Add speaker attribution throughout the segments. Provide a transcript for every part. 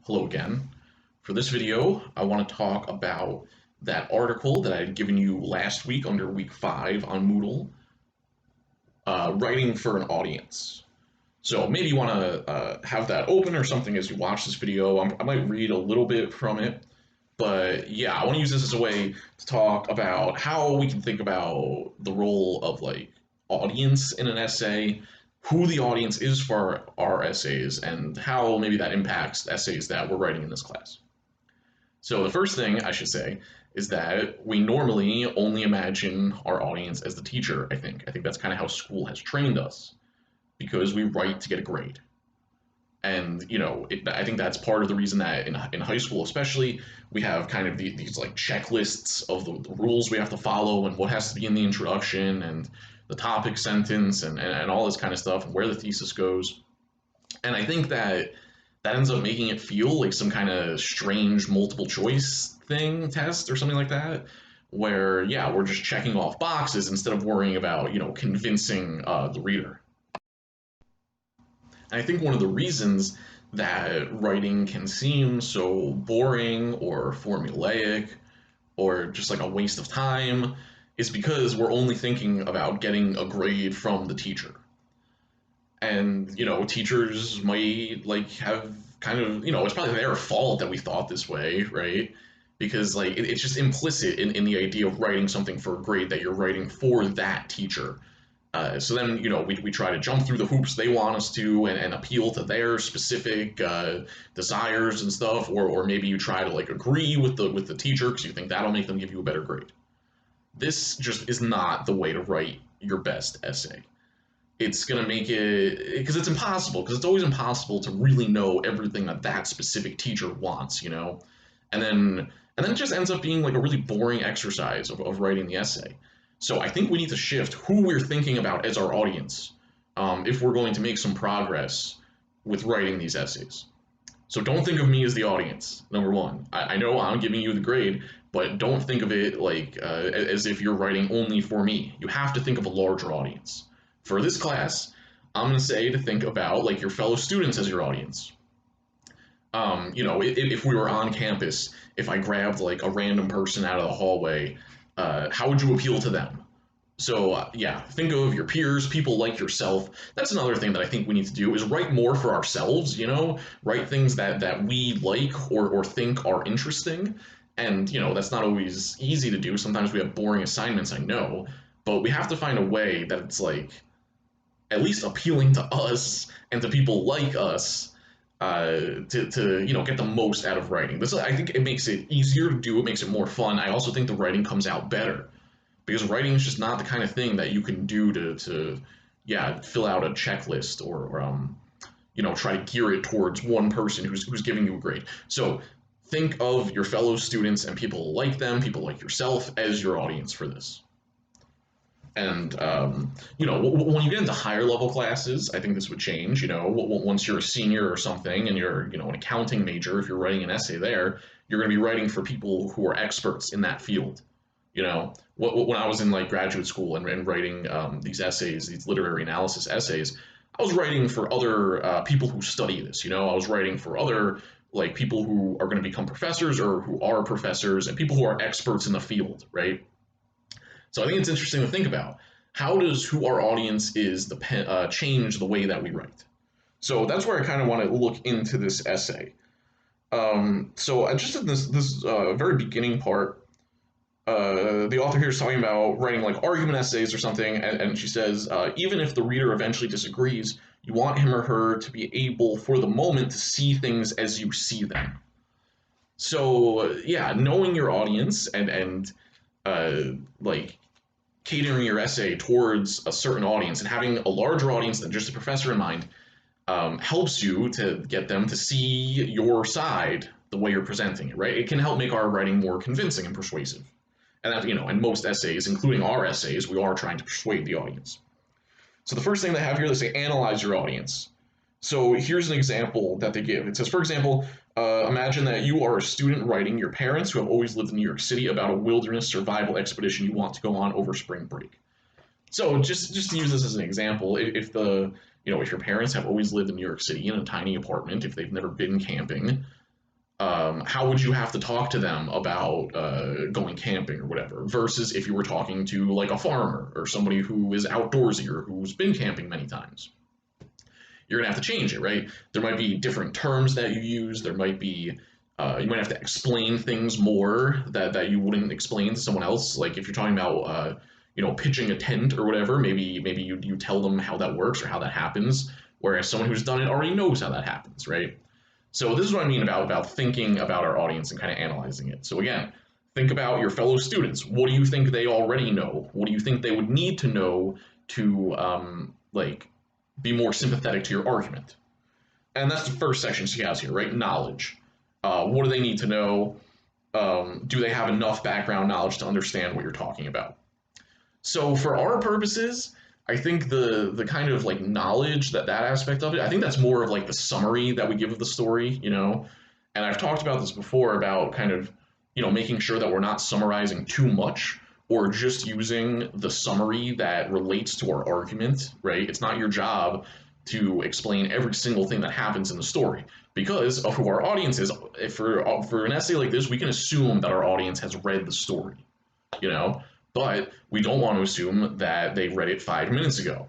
Speaker 1: Hello again. For this video, I want to talk about that article that I had given you last week under week 5 on Moodle, writing for an audience. So maybe you want to have that open or something as you watch this video. I might read a little bit from it, but yeah, I want to use this as a way to talk about how we can think about the role of like audience in an essay, who the audience is for our essays, and how maybe that impacts essays that we're writing in this class. So the first thing I should say is that we normally only imagine our audience as the teacher, I think. I think that's kind of how school has trained us because we write to get a grade. And I think that's part of the reason that in high school especially, we have kind of these like checklists of the rules we have to follow and what has to be in the introduction and the topic sentence and all this kind of stuff and where the thesis goes. And I think that ends up making it feel like some kind of strange multiple choice thing test or something like that, where yeah, we're just checking off boxes instead of worrying about convincing the reader. And I think one of the reasons that writing can seem so boring or formulaic or just like a waste of time is because we're only thinking about getting a grade from the teacher. And teachers might like have kind of it's probably their fault that we thought this way, right? Because like it's just implicit in the idea of writing something for a grade that you're writing for that teacher. So then we try to jump through the hoops they want us to and appeal to their specific desires and stuff, or maybe you try to like agree with the teacher because you think that'll make them give you a better grade. This just is not the way to write your best essay. It's going to make it because it's impossible, because it's always impossible to really know everything that that specific teacher wants, and then it just ends up being like a really boring exercise of writing the essay. So I think we need to shift who we're thinking about as our audience, if we're going to make some progress with writing these essays. So don't think of me as the audience, number one. I know I'm giving you the grade, but don't think of it like as if you're writing only for me. You have to think of a larger audience. For this class, I'm going to say to think about like your fellow students as your audience. If we were on campus, if I grabbed like a random person out of the hallway, how would you appeal to them? So yeah, think of your peers, people like yourself. That's another thing that I think we need to do is write more for ourselves, write things that we like or think are interesting. And that's not always easy to do. Sometimes we have boring assignments, I know, but we have to find a way that it's like at least appealing to us and to people like us, to get the most out of writing. This, I think, it makes it easier to do. It makes it more fun. I also think the writing comes out better because writing is just not the kind of thing that you can do to yeah, fill out a checklist or try to gear it towards one person who's giving you a grade. So think of your fellow students and people like them, people like yourself, as your audience for this. And when you get into higher level classes, I think this would change. Once you're a senior or something, and you're an accounting major, if you're writing an essay there, you're going to be writing for people who are experts in that field. When I was in like graduate school and writing these essays, these literary analysis essays, I was writing for other people who study this. I was writing for other like people who are going to become professors or who are professors and people who are experts in the field, right? So I think it's interesting to think about how does who our audience is change the way that we write. So that's where I kind of want to look into this essay. So I just in this very beginning part, the author here is talking about writing like argument essays or something, and she says even if the reader eventually disagrees, you want him or her to be able for the moment to see things as you see them. So yeah, knowing your audience and like catering your essay towards a certain audience and having a larger audience than just a professor in mind, helps you to get them to see your side the way you're presenting it, right? It can help make our writing more convincing and persuasive. And that, in most essays, including our essays, we are trying to persuade the audience. So the first thing they have here, they say analyze your audience. So here's an example that they give. It says, for example, imagine that you are a student writing your parents who have always lived in New York City about a wilderness survival expedition you want to go on over spring break. So just to use this as an example, if the if your parents have always lived in New York City in a tiny apartment, if they've never been camping, How would you have to talk to them about going camping or whatever, versus if you were talking to like a farmer or somebody who is outdoorsy or who's been camping many times? You're gonna have to change it, right? There might be different terms that you use. There might be you might have to explain things more that you wouldn't explain to someone else. Like if you're talking about pitching a tent or whatever, maybe you tell them how that works or how that happens, whereas someone who's done it already knows how that happens, right? So this is what I mean about thinking about our audience and kind of analyzing it. So again, think about your fellow students. What do you think they already know? What do you think they would need to know to like be more sympathetic to your argument? And that's the first section she has here, right? Knowledge. What do they need to know? Do they have enough background knowledge to understand what you're talking about? So for our purposes, I think the kind of like knowledge that aspect of it, I think that's more of like the summary that we give of the story, you know. And I've talked about this before about kind of, making sure that we're not summarizing too much or just using the summary that relates to our argument, right? It's not your job to explain every single thing that happens in the story because of who our audience is. If for an essay like this, we can assume that our audience has read the story, you know, but we don't want to assume that they read it 5 minutes ago.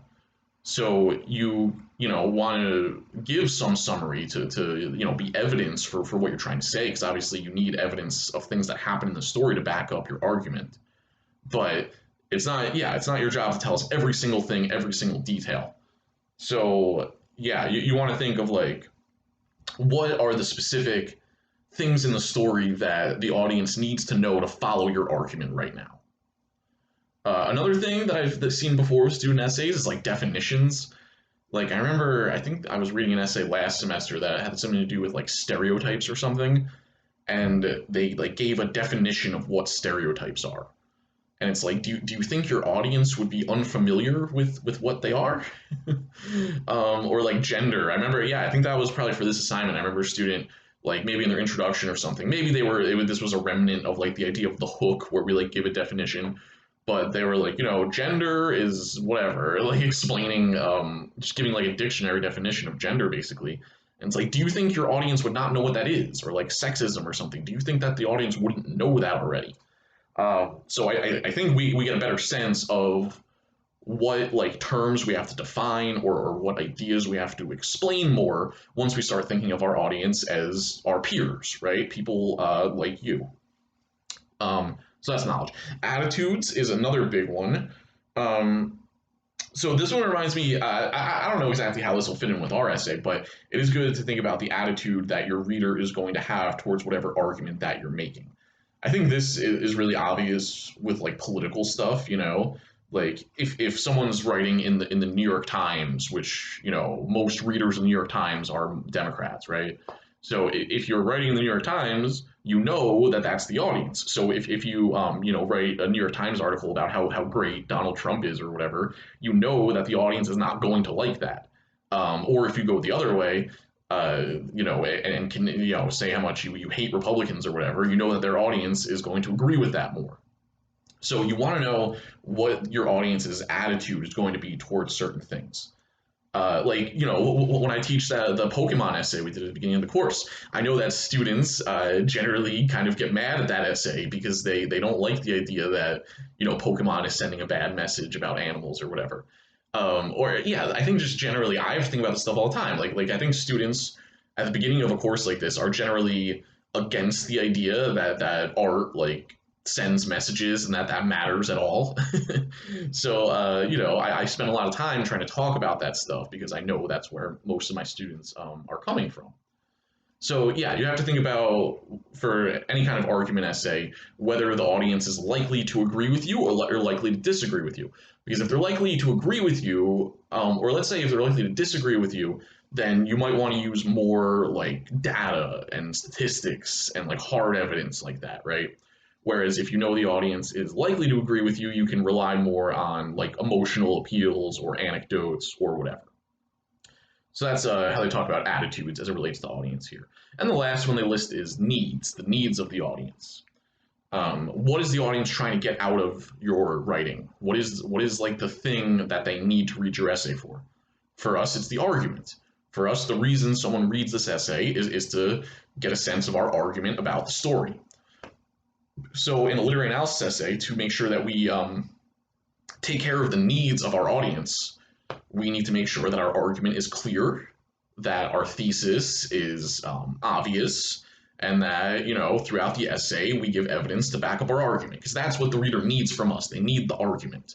Speaker 1: So you want to give some summary to be evidence for what you're trying to say, because obviously you need evidence of things that happen in the story to back up your argument. But it's not your job to tell us every single thing, every single detail. So yeah, you want to think of like what are the specific things in the story that the audience needs to know to follow your argument right now. Another thing that I've seen before with student essays is like definitions. Like I think I was reading an essay last semester that had something to do with like stereotypes or something, and they like gave a definition of what stereotypes are. And it's like, do you think your audience would be unfamiliar with what they are? Or like gender. I remember, yeah, I think that was probably for this assignment. I remember a student, like maybe in their introduction or something, maybe this was a remnant of like the idea of the hook where we like give a definition, but they were like, gender is whatever, like explaining, just giving like a dictionary definition of gender basically. And it's like, do you think your audience would not know what that is? Or like sexism or something? Do you think that the audience wouldn't know that already? So I think we get a better sense of what like terms we have to define or what ideas we have to explain more once we start thinking of our audience as our peers, right? People like you. So that's knowledge. Attitudes is another big one. So this one reminds me, I don't know exactly how this will fit in with our essay, but it is good to think about the attitude that your reader is going to have towards whatever argument that you're making. I think this is really obvious with like political stuff, like if someone's writing in the New York Times, which, most readers in the New York Times are Democrats, right? So if you're writing in the New York Times, you know that that's the audience. So if you write a New York Times article about how great Donald Trump is or whatever, you know that the audience is not going to like that. Or if you go the other way, and can say how much you hate Republicans or whatever, you know that their audience is going to agree with that more. So you want to know what your audience's attitude is going to be towards certain things. When I teach the Pokemon essay we did at the beginning of the course, I know that students generally kind of get mad at that essay because they don't like the idea that, Pokemon is sending a bad message about animals or whatever. I think just generally, I have to think about this stuff all the time. Like I think students at the beginning of a course like this are generally against the idea that art like sends messages and that matters at all. So I spend a lot of time trying to talk about that stuff because I know that's where most of my students are coming from. So yeah, you have to think about, for any kind of argument essay, whether the audience is likely to agree with you or likely to disagree with you. Because if they're likely to agree with you, or let's say if they're likely to disagree with you, then you might want to use more like data and statistics and like hard evidence like that, right? Whereas if you know the audience is likely to agree with you, you can rely more on like emotional appeals or anecdotes or whatever. So that's how they talk about attitudes as it relates to audience here. And the last one they list is needs, the needs of the audience. What is the audience trying to get out of your writing? What is like the thing that they need to read your essay for? For us, it's the argument. For us, the reason someone reads this essay is to get a sense of our argument about the story. So in a literary analysis essay, to make sure that we take care of the needs of our audience, we need to make sure that our argument is clear, that our thesis is obvious, and that, throughout the essay, we give evidence to back up our argument, because that's what the reader needs from us. They need the argument.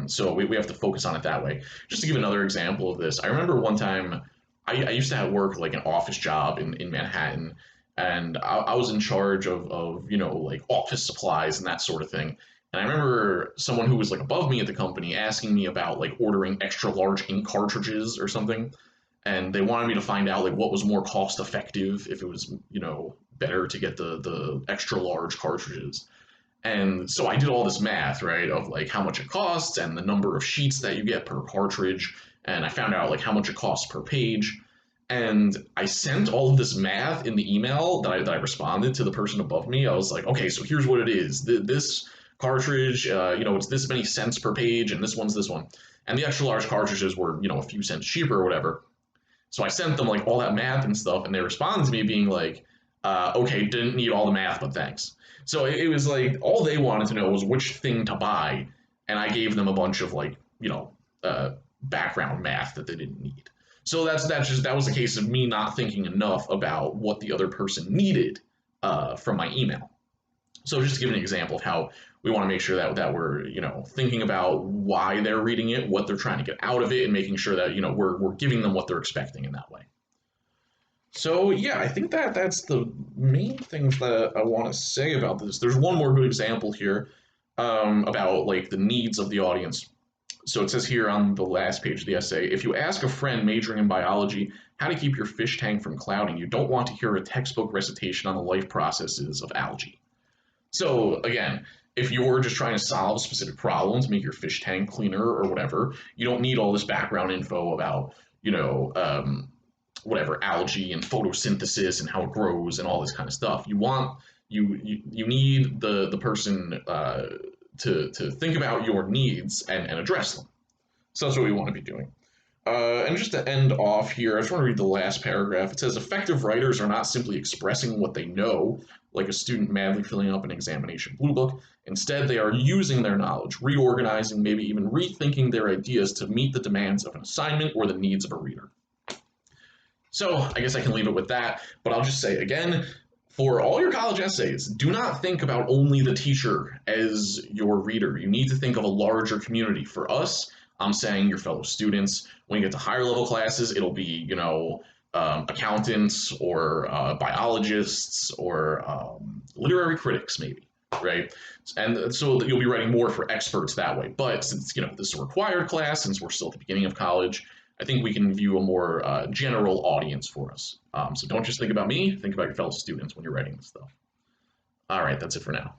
Speaker 1: So we have to focus on it that way. Just to give another example of this, I remember one time I used to have work like an office job in Manhattan, and I was in charge of like office supplies and that sort of thing. And I remember someone who was like above me at the company asking me about like ordering extra large ink cartridges or something, and they wanted me to find out like what was more cost effective, if it was better to get the extra large cartridges. And so I did all this math, right, of like how much it costs and the number of sheets that you get per cartridge. And I found out like how much it costs per page. And I sent all of this math in the email that I responded to the person above me. I was like, okay, so here's what it is. This cartridge, it's this many cents per page, and this one's this one. And the extra large cartridges were, a few cents cheaper or whatever. So I sent them like all that math and stuff, and they responded to me being like, okay, didn't need all the math, but thanks. So it was like all they wanted to know was which thing to buy, and I gave them a bunch of like background math that they didn't need. So that was a case of me not thinking enough about what the other person needed from my email. So just to give an example of how we want to make sure that we're thinking about why they're reading it, what they're trying to get out of it, and making sure that we're giving them what they're expecting in that way. So yeah, I think that's the main things that I want to say about this. There's one more good example here about like the needs of the audience. So it says here on the last page of the essay, if you ask a friend majoring in biology how to keep your fish tank from clouding, you don't want to hear a textbook recitation on the life processes of algae. So again, if you're just trying to solve specific problems, make your fish tank cleaner or whatever, you don't need all this background info about, whatever, algae and photosynthesis and how it grows and all this kind of stuff. You need the person to think about your needs and address them. So that's what we want to be doing. And just to end off here, I just want to read the last paragraph. It says, effective writers are not simply expressing what they know, like a student madly filling up an examination blue book. Instead, they are using their knowledge, reorganizing, maybe even rethinking their ideas to meet the demands of an assignment or the needs of a reader. So I guess I can leave it with that, but I'll just say again, for all your college essays, do not think about only the teacher as your reader. You need to think of a larger community. For us, I'm saying your fellow students. When you get to higher level classes, it'll be, accountants or biologists or literary critics, maybe, right? And so you'll be writing more for experts that way. But since, this is a required class, since we're still at the beginning of college, I think we can view a more general audience for us. So don't just think about me, think about your fellow students when you're writing this stuff. All right, that's it for now.